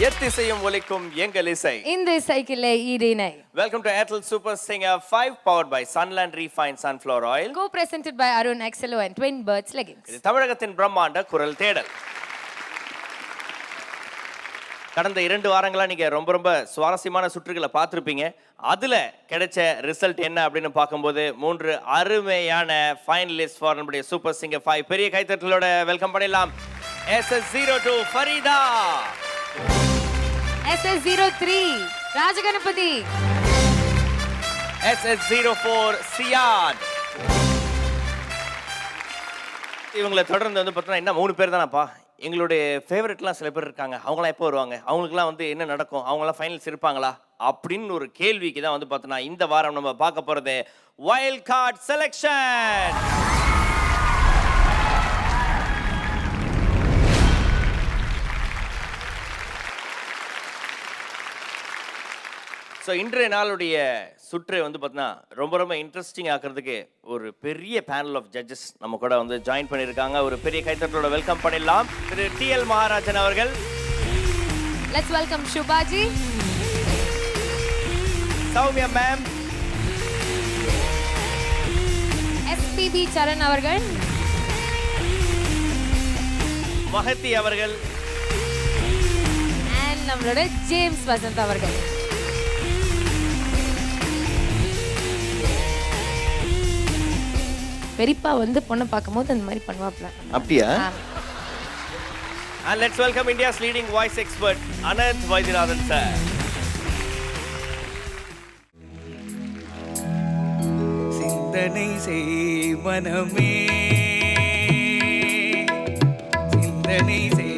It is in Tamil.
எத்திசையும் ஒலிக்கும் எங்கள் இசை இந்த இசைக்கிலே ஈடினை. Welcome to Airtel Super Singer 5 powered by Sunland Refined Sunflower Oil. Co-presented by Arun Excello and Twin Birds Leggings. இது தமிழகத்தின் பிரம்மாண்ட குரல் தேடல். கடந்த 2 வாரங்களா நீங்க ரொம்ப சுவாரஸ்யமான சுற்றுகளை பார்த்திருப்பீங்க. அதுல கிடைச்ச ரிசல்ட் என்ன அப்படின்னு பார்க்கும்போது 3 அருமையான ஃபைனலிஸ்ட் ஃபார் நம்முடைய சூப்பர் சிங்கர் 5 பெரிய கைத்தட்டலோட வெல்கம் பண்ணிடலாம். SS02 Farida, SS03 Rajaganapathi, SS04 cyan. இவங்களை தொடர்ந்து வந்து பார்த்தோன்னா என்ன 3 பேர் தானப்பா. எங்களுடைய ஃபேவரட்லாம் சில பேர் இருக்காங்க. அவங்களாம் எப்போ வருவாங்க, அவங்களுக்குலாம் வந்து என்ன நடக்கும், அவங்களாம் ஃபைனல்ஸ் இருப்பாங்களா அப்படின்னு ஒரு கேள்விக்கு தான் வந்து பார்த்தோன்னா இந்த வாரம் நம்ம பார்க்க போகிறது வைல்ட் கார்டு செலெக்ஷன். ஸோ இன்றைய நாளுடைய சுற்று வந்து பார்த்தீங்கன்னா ரொம்ப இன்ட்ரெஸ்டிங் ஆக்கிறதுக்கு ஒரு பெரிய பேனல் ஆஃப் ஜட்ஜஸ் நம்ம கூட வந்து ஜாயின் பண்ணியிருக்காங்க. ஒரு பெரிய கைத்தட்டலோட வெல்கம் பண்ணிடலாம் திரு TL மகாராஜன் அவர்கள். லெட்ஸ் வெல்கம் சுபாஜி, சௌமியா மேம், SPB சரண் அவர்கள், மஹதி அவர்கள் அண்ட் நம்மளோட ஜேம்ஸ் வசந்த் அவர்கள். பெரியப்பா வந்து பொண்ணை பார்க்கும்போது அந்த மாதிரி பண்ணுவாப்ல. அப்படியா? And let's welcome India's leading voice expert Ananth Vaidyanathan sir. சிந்தனை செய் மனமே, சிந்தனை செய்